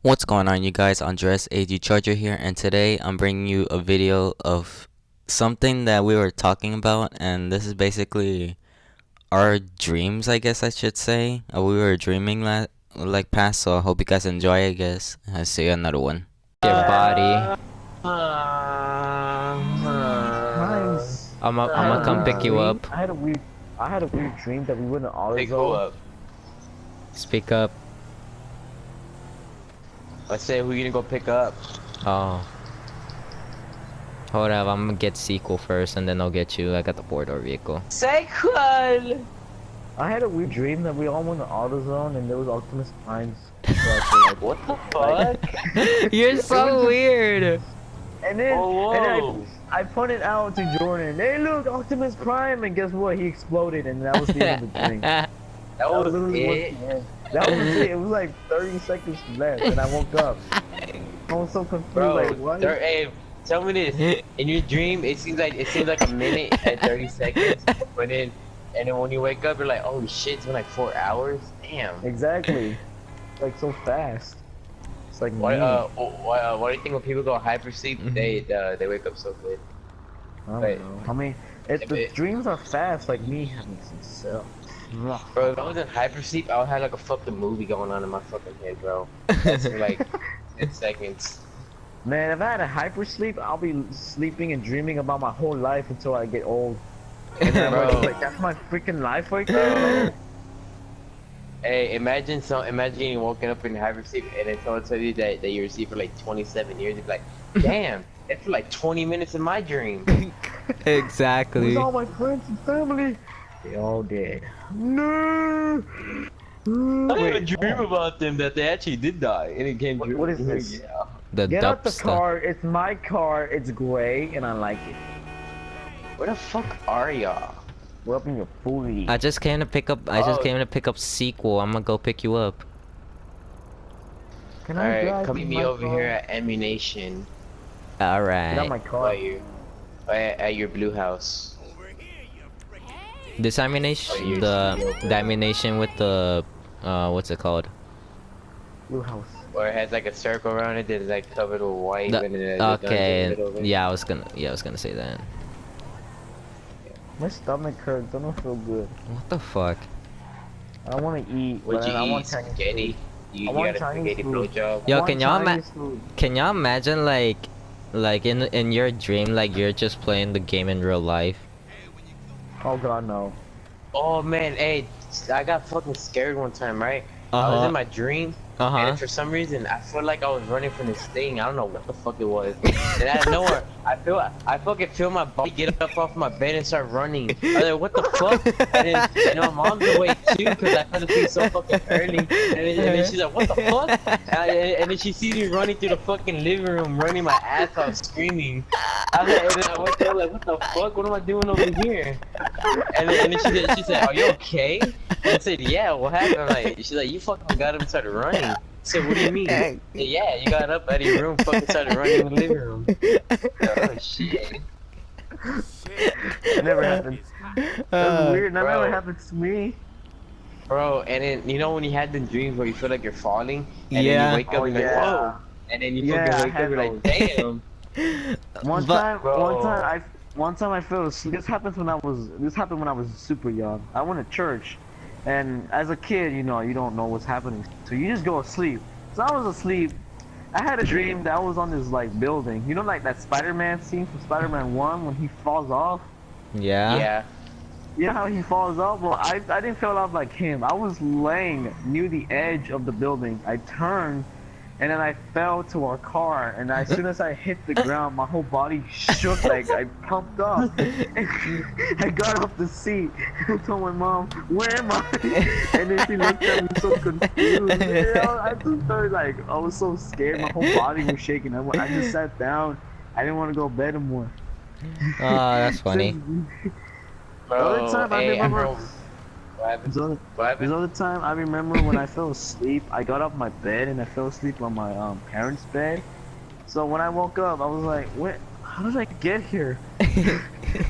What's going on, you guys? Andres AG Charger here, and today I'm bringing you a video of something that we were talking about, and this is basically our dreams, I guess I should say. We were dreaming like past, so I hope you guys enjoy, I guess. I'll see you another one. Your body. Nice. I'm gonna come pick you up. I had a weird dream that we went to Pick who AutoZone. up? Speak up. Let's say who you gonna go pick up. Oh. Hold up, I'm gonna get sequel first, and then I'll get you. I got the four-door vehicle. Sequel! I had a weird dream that we all went to AutoZone and there was Optimus Prime's. So I feel like, What the fuck? You're so weird. and then, Oh, and then whoa. I pointed out to Jordan, hey look, Optimus Prime, and guess what? He exploded, and that was the end of the dream. That was literally it. the end. That was it. It was like 30 seconds left, and I woke up. I was so confused, Bro, like what? hey, tell me this. In your dream, it seems like a minute and 30 seconds. But then, and then when you wake up, you're like, oh shit, it's been like 4 hours. Damn. Exactly. Like so fast. It's like Why me. what do you think when people go hypersleep, they wake up so good? I don't wait. know. I mean, the dreams are fast, like me having some cells. Bro, if I was in hypersleep, I would have like a fucking movie going on in my fucking head, bro. That's for like 10 seconds. Man, if I had a hypersleep, I'll be sleeping and dreaming about my whole life until I get old. And then I'm Bro. like, that's my freaking life right there. Hey, imagine you woken up in hypersleep and then someone told you that you were asleep for like 27 years. You'd be like, damn, that's for like 20 minutes in my dream. Exactly. Where's all my friends and family? They all dead. No. I had a Wait, dream about them that they actually did die, and it came true. what is this? Yeah. The Get out the dubstep. car. It's my car. It's gray, and I like it. Where the fuck are y'all? We're up in your booty. I just came to pick up. I just Oh. came to pick up sequel. I'm gonna go pick you up. Can I Alright, drive come meet me my over car? here at Ammunition. All Get out my right. car. At your blue house. This ammunition, Oh, you're the still- ammunition with the what's it called? Blue house. Where it has like a circle around it that's like covered with white. and then the guns in the Okay. middle of it. Yeah, I was gonna say that. My stomach hurts. I don't feel good. What the fuck? I want to eat. What'd but you I eat? want Chinese Spaghetti? food. You I want got a Chinese spaghetti food. blowjob? Yo, I want can y'all Chinese food. can y'all imagine like in your dream, like you're just playing the game in real life? Oh god, no. Oh man, hey, I got fucking scared one time, right? I was in my dream, and for some reason, I felt like I was running from this thing. I don't know what the fuck it was. And out of nowhere, I fucking feel my body get up off my bed and start running. I was like, what the fuck? And my mom's awake too, because I fell asleep so fucking early. And then she's like, what the fuck? And then she sees me running through the fucking living room, running my ass off, screaming. I was like, and then I went there like, what the fuck? What am I doing over here? And then she said, are you okay? And I said, yeah, what happened? I'm like, she's like, you fucking got up and started running. I said, what do you mean? I said, yeah, you got up out of your room, fucking started running in the living room. Oh shit. That never happened. That's weird. That bro. never happened to me. Bro, and then, you know when you had the dreams where you feel like you're falling? And Yeah. then you wake up Oh, and you're like, yeah. whoa. And then you Yeah, fucking I wake up had and you're like, damn. One But- time, Bro. one time I fell asleep. This happened when I was super young. I went to church, and as a kid, you know, you don't know what's happening, so you just go to sleep. So I was asleep. I had a dream that I was on this like building. You know, like that Spider-Man scene from Spider-Man 1 when he falls off. Yeah. Yeah. You know how he falls off? Well, I didn't fall off like him. I was laying near the edge of the building. I turned, and then I fell to our car. And as soon as I hit the ground, my whole body shook like I pumped up. I got off the seat. I told my mom, "Where am I?" And then she looked at me so confused. You know, I just started like, I was so scared. My whole body was shaking. I just sat down. I didn't want to go to bed anymore. Oh, that's funny. The other time I hey, remember. What happened? This What happened? other time I remember when I fell asleep, I got off my bed and I fell asleep on my parents' bed. So when I woke up, I was like, "What? How did I get here?"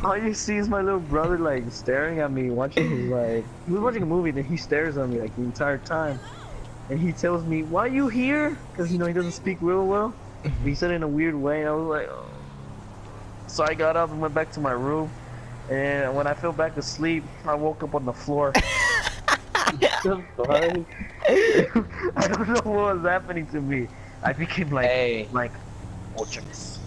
All you see is my little brother like staring at me, watching his like he was watching a movie, then he stares at me like the entire time. and he tells me, "Why you here?" Because he doesn't speak real well. He said it in a weird way, and I was like, oh. So I got up and went back to my room, and when I fell back asleep, I woke up on the floor. I'm sorry. I don't know what was happening to me. I became like, check this.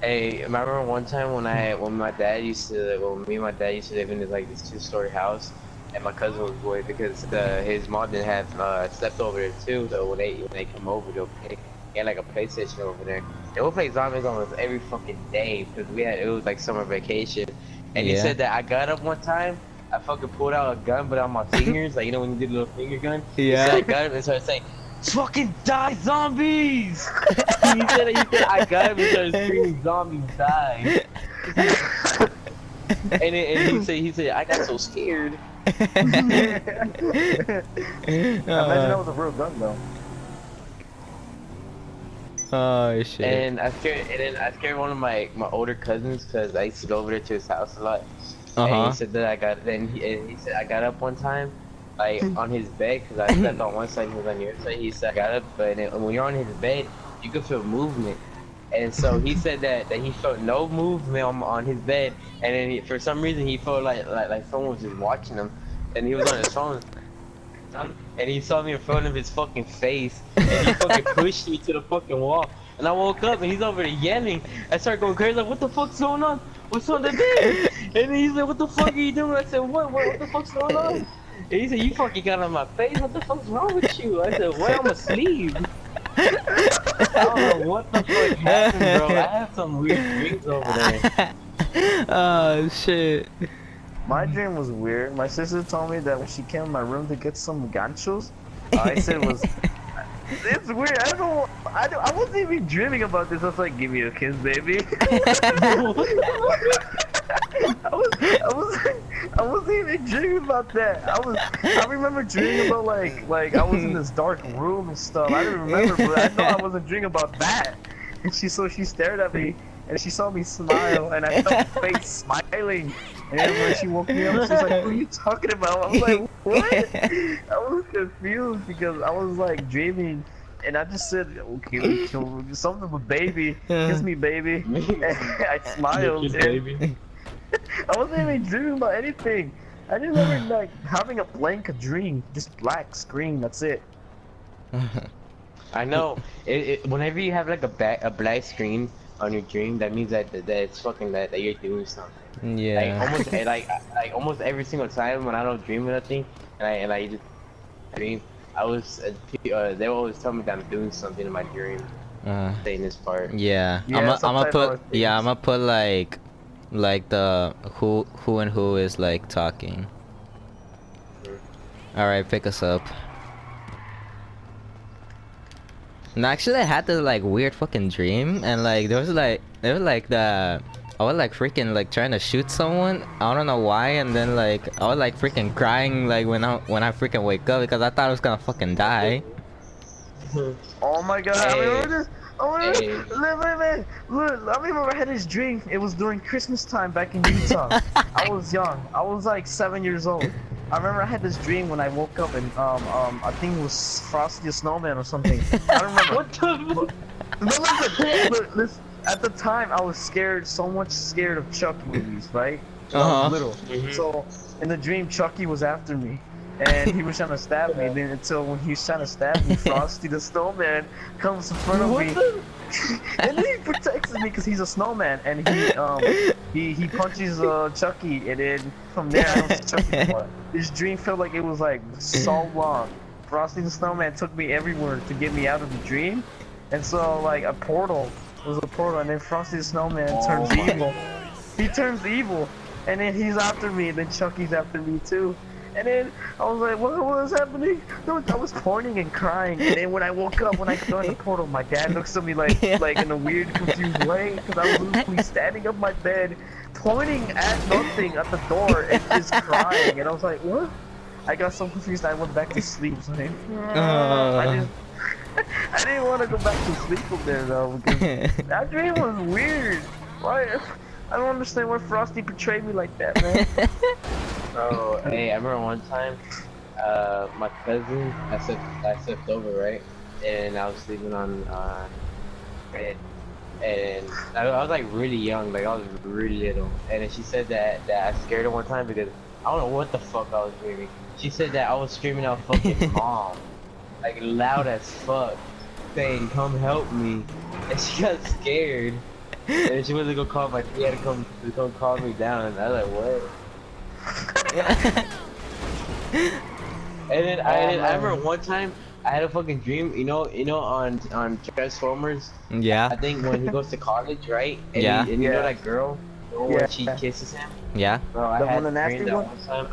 Hey, remember one time when my dad used to, when me and my dad used to live in this 2-story house, and my cousin was boy because his mom didn't have slept over there too. So when they come over, they'll play. He had like a PlayStation over there. They would play zombies almost every fucking day because it was like summer vacation. And he said that I got up one time, I fucking pulled out a gun, but on my fingers, like when you did a little finger gun. Yeah. He said I got up and started saying, "Fucking die, zombies!" he said I got him and started screaming, "Zombies die!" and he said I got so scared. Imagine that was a real gun though. Oh shit. And I scared one of my older cousins because I used to go over there to his house a lot. And he said that he said I got up one time, like on his bed, because I slept on one side and he was on the other side. He said I got up, but when you're on his bed, you can feel movement. And so he said that he felt no movement on his bed, and then for some reason he felt like someone was just watching him, and he was on his phone. And he saw me in front of his fucking face, and he fucking pushed me to the fucking wall. And I woke up, and he's over there yelling. I started going crazy, like, "What the fuck's going on? What's on the bed?" And then he's like, "What the fuck are you doing?" I said, "What the fuck's going on?" And he said, "You fucking got on my face. What the fuck's wrong with you?" I said, "What? I'm asleep." I don't know what the fuck happened, bro. I had some weird dreams over there. Oh shit. My dream was weird. My sister told me that when she came in my room to get some ganchos, I said it was. It's weird. I don't know. I wasn't even dreaming about this. I was like, "Give me a kiss, baby." I wasn't even dreaming about that. I remember dreaming about like I was in this dark room and stuff. I didn't remember, but I know I wasn't dreaming about that. And she stared at me and she saw me smile and I felt her face smiling. And then when she woke me up, she was like, "What are you talking about?" I was like, "What?" I was confused because I was like dreaming. And I just said, "Okay, something with baby, kiss me, baby." And I smiled. And I wasn't even dreaming about anything. I just remember like having a blank dream, just black screen. That's it. I know. Whenever you have like a black screen on your dream, that means that it's fucking that you're doing something. Yeah. Like almost every single time when I don't dream of nothing, and I just dream, they will always tell me that I'm doing something in my dream. Saying this part. Yeah. Yeah, I'm gonna put like the who and who is like talking. All right, pick us up. No, actually, I had this like weird fucking dream, and like there was like I was like freaking like trying to shoot someone. I don't know why, and then like I was like freaking crying like when I freaking wake up because I thought I was gonna fucking die. Oh my god! Hey. I remember this. Oh my Hey. God. Look, I remember I had this dream. It was during Christmas time back in Utah. I was young. I was like 7 years old. I remember I had this dream when I woke up and I think it was Frosty the Snowman or something. I don't remember. What the? No, listen. At the time, I was scared, so much scared of Chucky movies, right? When I was little. So in the dream, Chucky was after me. And he was trying to stab me. Then until when he was trying to stab me, Frosty the Snowman comes in front of me, and then he protects me because he's a snowman. And he punches Chucky, and then from there I don't see Chucky anymore. This dream felt like it was like so long. Frosty the Snowman took me everywhere to get me out of the dream, and so like a portal was a portal, and then Frosty the Snowman turns evil. He turns evil, and then he's after me, and then Chucky's after me too. And then I was like, what was happening? I was pointing and crying. And then when I woke up, when I joined the portal, my dad looks at me like in a weird, confused way. Because I was literally standing up my bed, pointing at nothing at the door and just crying. And I was like, what? I got so confused I went back to sleep. So I didn't want to go back to sleep from there though. Because that dream was weird. Why? I don't understand why Frosty betrayed me like that, man. Bro, hey, I remember one time My cousin, I slept over, right? And I was sleeping on bed, and I was like really young, like I was really little. And then she said that I scared her one time because I don't know what the fuck I was dreaming. She said that I was screaming out fucking mom, like loud as fuck, saying come help me, and she got scared. And she went to go call my, he had to come calm me down, and I was like, what? I remember one time I had a fucking dream, on Transformers. Yeah. I think when he goes to college, right? And Yeah. you know that girl, Yeah. when she kisses him. Yeah. Bro, I The had one, the a nasty dream that one? one time.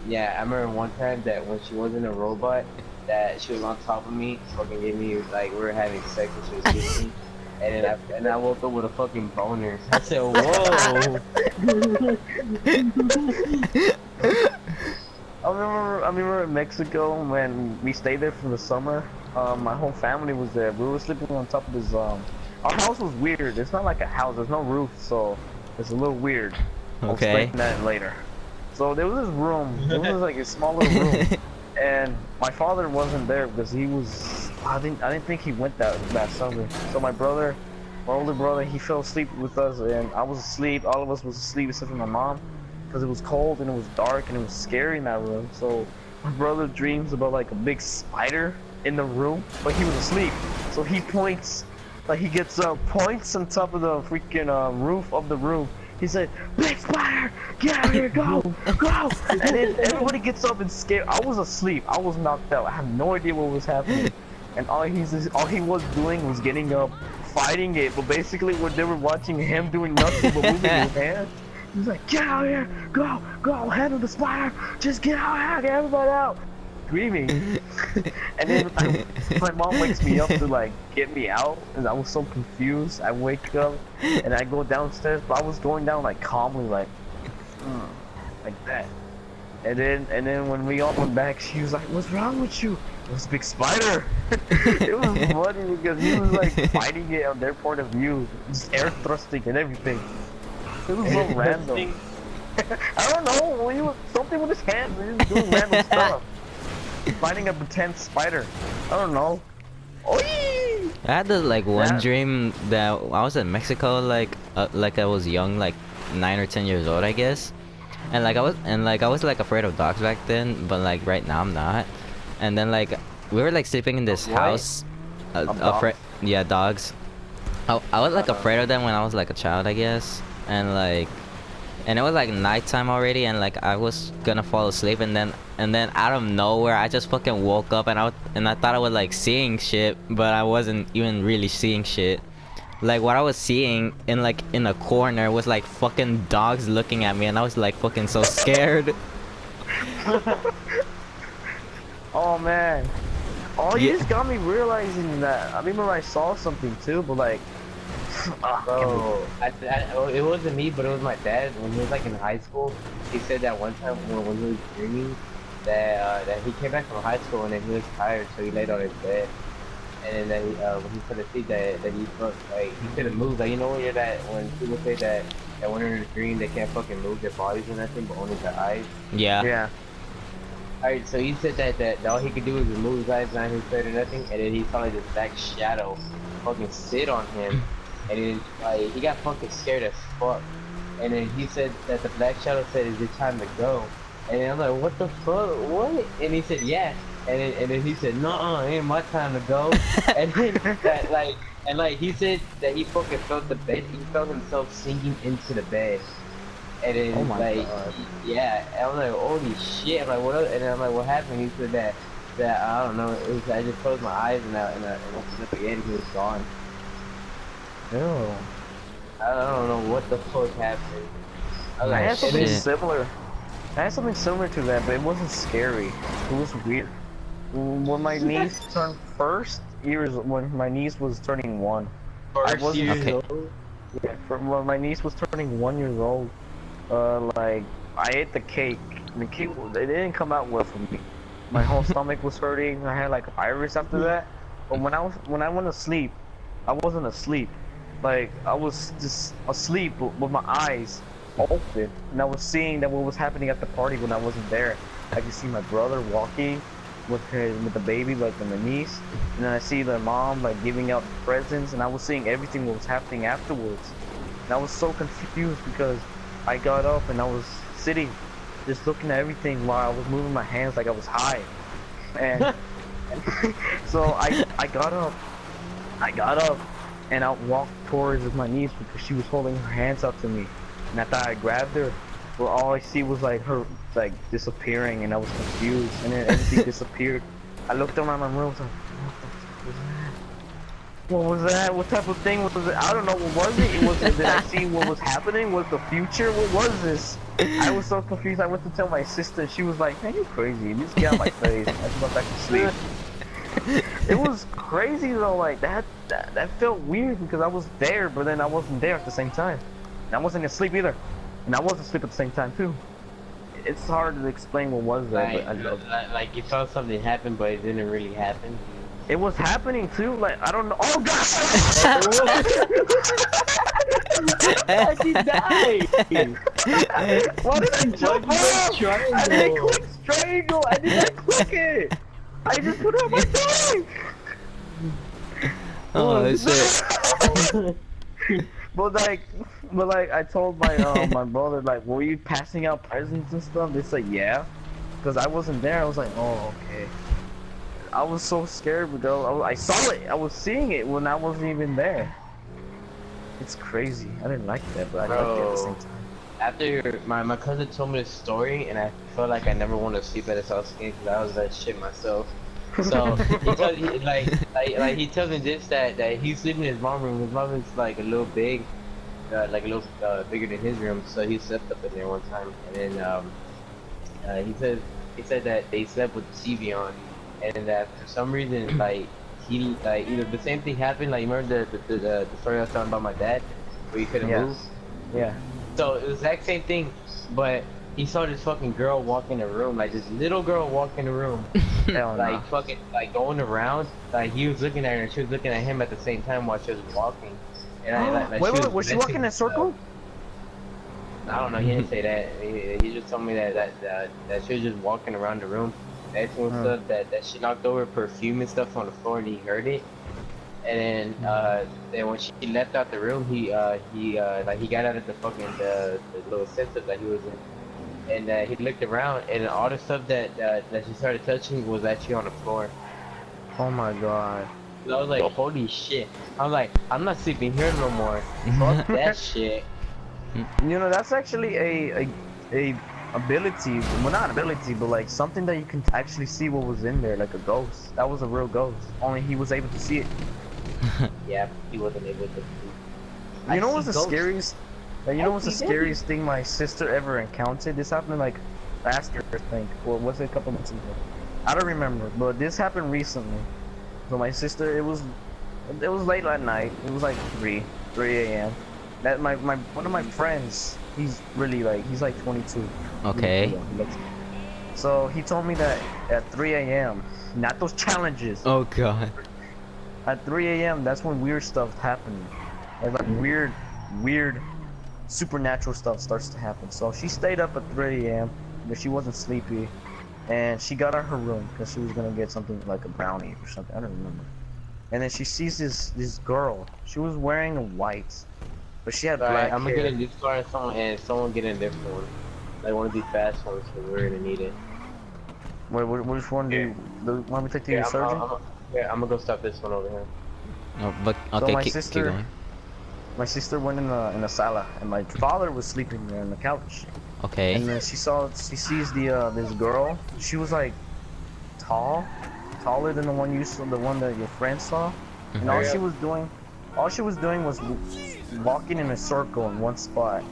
Yeah, I remember one time that when she wasn't a robot, that she was on top of me, fucking gave me like we were having sex and she was kissing me. And then I woke up with a fucking boner. I said, whoa. I remember in Mexico when we stayed there for the summer. My whole family was there. We were sleeping on top of this. Our house was weird. It's not like a house. There's no roof, so it's a little weird. I'll Okay. explain that later. So there was this room. It was like a small little room, and my father wasn't there because he was. I didn't think he went that summer. So my older brother, he fell asleep with us, and I was asleep. All of us was asleep except for my mom, because it was cold and it was dark and it was scary in that room. So my brother dreams about like a big spider in the room, but he was asleep. So he points, like he gets points on top of the freaking roof of the room. He said, "Big spider, get out of here, go, go!" And then everybody gets up and scared. I was asleep. I was knocked out. I have no idea what was happening. And all he was doing was getting up, fighting it. But basically, when they were watching him doing nothing but moving his hand, he was like, "Get out of here, go, go, handle the spider, just get out, get everybody out!" Screaming. And then my mom wakes me up to like get me out, and I was so confused. I wake up and I go downstairs, but I was going down like calmly, like that. And then when we all went back, she was like, "What's wrong with you?" It was a big spider. It was funny because he was like fighting it on their point of view, just air thrusting and everything. It was so random. I don't know. He was something with his hands. He was doing random stuff. Fighting a pretend spider. I don't know. Oy! I had this like one Yeah. dream that I was in Mexico, like I was young, like 9 or 10 years old, I guess. And like I was like afraid of dogs back then, but like right now I'm not. And then like we were like sleeping in this What? house. Of Afraid, dogs? yeah, dogs. I was like afraid of them when I was like a child, I guess. And it was like nighttime already, and like I was gonna fall asleep, and then out of nowhere I just fucking woke up, and I thought I was like seeing shit, but I wasn't even really seeing shit. Like what I was seeing in a corner was like fucking dogs looking at me, and I was like fucking so scared. Oh man. Oh, you Yeah. just got me realizing that. I remember I saw something too, but like, Bro, it wasn't me, but it was my dad. When he was like in high school, he said that one time when he was dreaming that he came back from high school and then he was tired, so he laid on his bed. And then when he fell asleep, that he felt like he couldn't move. Like, you know when people say that when they're in a dream they can't fucking move their bodies or nothing, but only their eyes. Yeah. yeah. Alright, so he said that all he could do was move his eyes, not his head or nothing, and then he saw like this black shadow fucking sit on him, and then like he got fucking scared as fuck. And then he said that the black shadow said, "Is it time to go?" And then I'm like, "What the fuck? What?" And he said, "Yeah." And then he said, "Nuh-uh, it ain't my time to go." And then he said that he fucking felt the bed. He felt himself sinking into the bed. And then Oh my like, God. yeah, and I'm like, holy shit! I'm like, what? And then I'm like, what happened? He said that I don't know. I just closed my eyes and I opened up again and he was gone. Ew. I don't know what the fuck happened. I was I like, had something shit. similar. I had something similar to that, but it wasn't scary. It was weird. When my niece turned when my niece was turning 1. I first wasn't years Okay. old. Yeah, when my niece was turning 1 years old, like I ate the cake. And the cake, it didn't come out well for me. My whole stomach was hurting. I had like a virus after that. But when I went to sleep, I wasn't asleep. Like I was just asleep with my eyes open, and I was seeing that what was happening at the party when I wasn't there. I could see my brother walking with the baby like on the knees, and then I see the mom like giving out presents, and I was seeing everything what was happening afterwards. And I was so confused because I got up and I was sitting, just looking at everything while I was moving my hands like I was high. And so I got up. And I walked towards my niece because she was holding her hands up to me. And I thought I grabbed her, but all I see was like her like disappearing, and I was confused. And then everything disappeared. I looked around my room, I was like, what was that? What type of thing was it? I don't know, what was it? Did I see what was happening? Was the future? What was this? I was so confused. I went to tell my sister. She was like, man, you crazy. Just get out my face. I just went back to sleep. It was crazy though, like that felt weird because I was there, but then I wasn't there at the same time. And I wasn't asleep either. And I was asleep at the same time too. It's hard to explain what was that, but I love it. Like you saw something happen, but it didn't really happen. It was happening too, like, I don't know. Oh god! He died! Why did I jump off? I didn't click strangle! I didn't click it! I just put out my tongue! Oh shit. But like I told my my brother, like, were you passing out presents and stuff? They said yeah, because I wasn't there. I was like, oh okay. I was so scared because I saw it. I was seeing it when I wasn't even there. It's crazy. I didn't like that, but I liked it at the same time. After my cousin told me this story, and I felt like I never wanted to sleep at his house again because I was that shit myself. So he tells me this that he's sleeping in his mom's room. His mom is like a little big, like a little bigger than his room. So he slept up in there one time, and then he said that they slept with the TV on, and that for some reason he the same thing happened. Like, you remember the story I was talking about my dad where he couldn't move? Yeah. So it was the exact same thing, but he saw this fucking girl walk in the room, like this little girl walk in the room, like fucking like going around. Like he was looking at her and she was looking at him at the same time while she was walking. And wait, was she walking in a circle? I don't know. He didn't say that. He just told me that she was just walking around the room. Asking stuff that she knocked over perfume and stuff on the floor, and he heard it. And then when she left out the room, he got out of the fucking the little sensor that he was in, and he looked around, and all the stuff that she started touching was actually on the floor. Oh my god! So I was like, holy shit! I was like, I'm not sleeping here no more. Fuck that shit. You know, that's actually a ability. Well, not ability, but like something that you can actually see what was in there, like a ghost. That was a real ghost. Only he was able to see it. Yeah, he wasn't able to. You know what's the scariest? You know what's the scariest thing my sister ever encountered? This happened like last year, I think, or was it a couple months ago? I don't remember, but this happened recently. So my sister, it was late at night. It was like 3 a.m. That one of my friends, he's like 22. Okay. So he told me that at 3 a.m. Not those challenges. Oh god. At 3 a.m. that's when weird stuff happened. Like weird supernatural stuff starts to happen. So she stayed up at 3 a.m. but she wasn't sleepy, and she got out of her room because she was gonna get something like a brownie or something. I don't remember. And then she sees this girl. She was wearing white, but she had black I'm hair. gonna get a new car and someone get in there for one. Like one of these fast ones, because we're gonna need it. Wait, which one do you want me to take to your surgeon? I'm gonna go stop this one over here. Oh, but okay, So my keep sister, going. my sister went in the sala, and my father was sleeping there on the couch. Okay. And then she sees this girl. She was like taller than the one that your friend saw. And all she was doing was walking in a circle in one spot.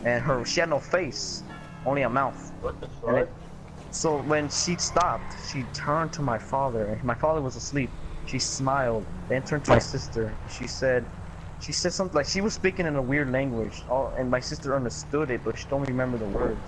And she had no face, only a mouth. What the fuck? So when she stopped, she turned to my father, and my father was asleep. She smiled, then turned to my sister. She said something like, she was speaking in a weird language, and my sister understood it, but she don't remember the words.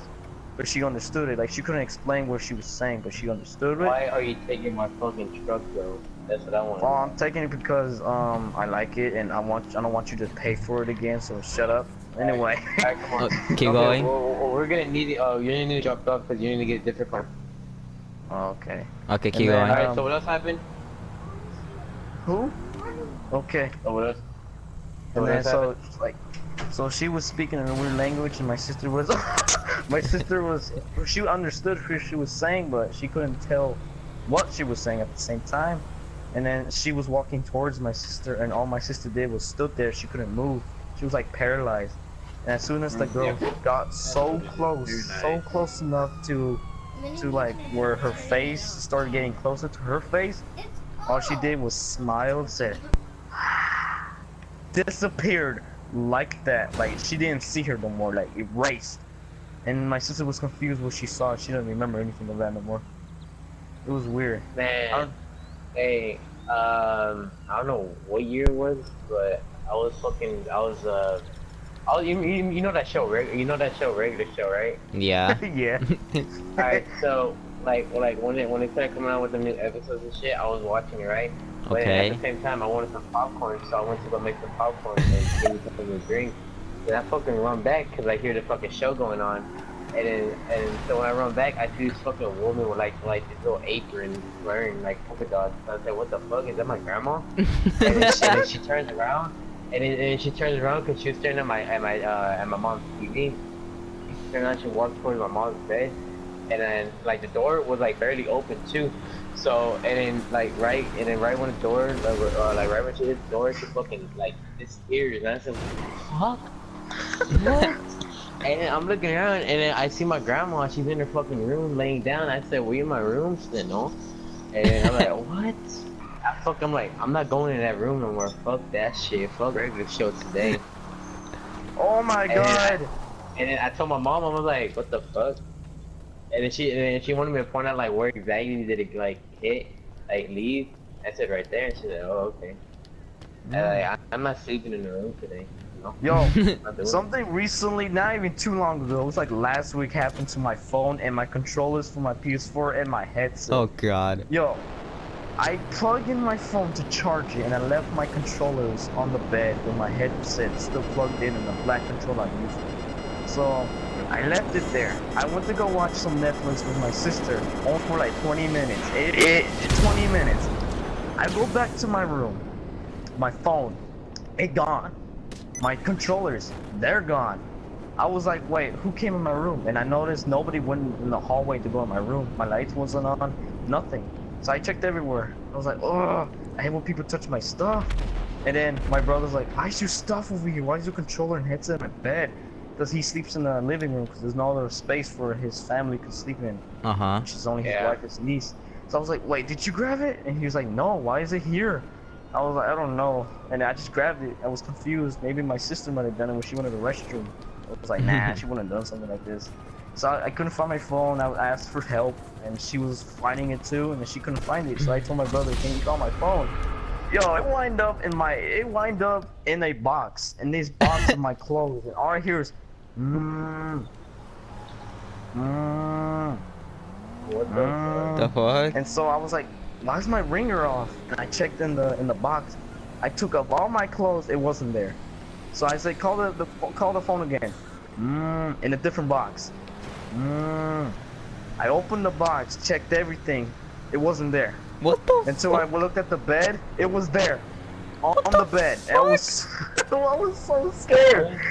But she understood it. Like, she couldn't explain what she was saying, but she understood it. Why are you taking my fucking truck, though? That's what I want. Well, I'm taking it because I like it, and I don't want you to pay for it again. So shut up. Anyway. Alright, come on. Keep going. We're gonna need it. Oh, you need to drop it off because you need to get a different car. Oh, okay. Okay, keep And then, going. Alright, so what else happened? Who? Okay. So what else? And What then else happened? so she was speaking in a weird language, and my sister was she understood who she was saying, but she couldn't tell what she was saying at the same time. And then she was walking towards my sister, and all my sister did was stood there. She couldn't move. She was like paralyzed. And as soon as the girl got so close enough to like where her face started getting closer to her face, all she did was smile, said, disappeared like that. Like she didn't see her no more, like erased. And my sister was confused what she saw. She didn't remember anything of that no more. It was weird. Man, hey, I don't know what year it was, but I was, you know that show, you know that show, Regular Show, right? Yeah. Yeah. Alright, so, like when it started coming out with the new episodes and shit, I was watching it, right? But Okay. at the same time, I wanted some popcorn, so I went to go make some popcorn and give me something to drink. Then I fucking run back, because I hear the fucking show going on. And so when I run back, I see this fucking woman with like this little apron wearing like polka dots. So I said, what the fuck, is that my grandma? And then she turns around, and she turns around because she was staring at my mom's TV. She turned around, she walked towards my mom's bed, and then like the door was like barely open too. So and then right when the door right when she hit the door, she fucking like disappears. And I said, what the fuck? What? And then I'm looking around, and then I see my grandma. She's in her fucking room, laying down. I said, "We in my room?" She said, "No." And then I'm like, "What?" I'm like, I'm not going in that room no more. Fuck that shit. Fuck Regular Show today. Oh my god. And then I told my mom, I was like, "What the fuck?" And then she wanted me to point out like where exactly did it like hit, like leave. I said right there, and she said, "Oh, okay." And like, I'm not sleeping in the room today. Yo, something recently, not even too long ago, it was like last week, happened to my phone and my controllers for my PS4 and my headset. Oh god. Yo, I plugged in my phone to charge it, and I left my controllers on the bed with my headset still plugged in and the black controller I used. So I left it there. I went to go watch some Netflix with my sister, all for like 20 minutes. 20 minutes. I go back to my room. My phone, it gone. My controllers, they're gone. I was like, wait, who came in my room? And I noticed nobody went in the hallway to go in my room. My lights wasn't on, nothing. So I checked everywhere. I was like, oh, I hate when people touch my stuff. And then my brother's like, why is your stuff over here? Why is your controller and headset in my bed? Because he sleeps in the living room because there's no other space for his family to sleep in. Which is only his wife, his niece. So I was like, wait, did you grab it? And he was like, no, why is it here? I was like, I don't know. And I just grabbed it. I was confused. Maybe my sister might have done it when she went to the restroom. I was like, nah, she wouldn't have done something like this. So I couldn't find my phone. I asked for help, and she was finding it too, and then she couldn't find it. So I told my brother, can you call my phone? Yo, it wind up in a box, in this box of my clothes, and all I hear is, What the fuck? And so I was like, why is my ringer off? And I checked in the box. I took up all my clothes. It wasn't there. So I said, call the phone again. In a different box. I opened the box, checked everything. It wasn't there. What the? Until I looked at the bed, it was there, on the bed. And I was so scared.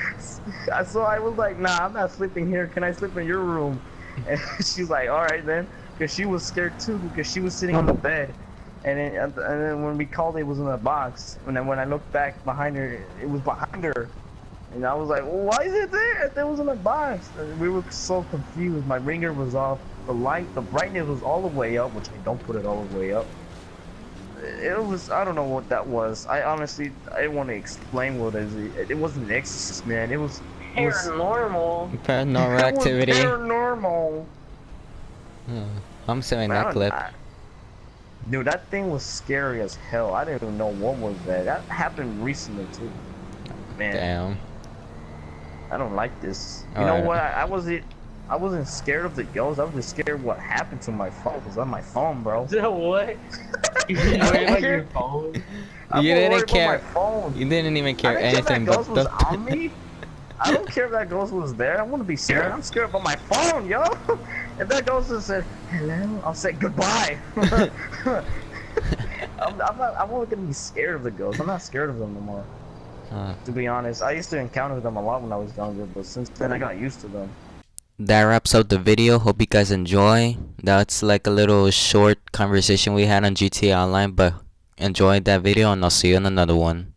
So I was like, nah, I'm not sleeping here. Can I sleep in your room? And she's like, all right then. Because she was scared too, because she was sitting on the bed, and then when we called, it was in a box. And then when I looked back behind her, it was behind her, and I was like, well, why is it there? It was in a box. And we were so confused. My ringer was off. The brightness was all the way up, which I don't put it all the way up. It was, I don't know what that was. I honestly, I didn't want to explain what it is. It wasn't an exorcist, man. It was paranormal. Paranormal activity. Paranormal. I'm saving that clip. Dude, that thing was scary as hell. I didn't even know what was that. That happened recently too. Man. Damn. I don't like this. You know what? I wasn't scared of the ghost. I was just scared of what happened to my phone. It was on my phone, bro. What? You worried about your phone? You didn't care. My phone. You didn't even care anything but the. On me. I don't care if that ghost was there. I want to be scared. I'm scared about my phone, yo. If that ghost had said, hello, I'll say goodbye. I'm only gonna be scared of the ghosts. I'm not scared of them no more. To be honest, I used to encounter them a lot when I was younger, but since then I got used to them. That wraps up the video. Hope you guys enjoy. That's like a little short conversation we had on GTA Online, but enjoy that video and I'll see you in another one.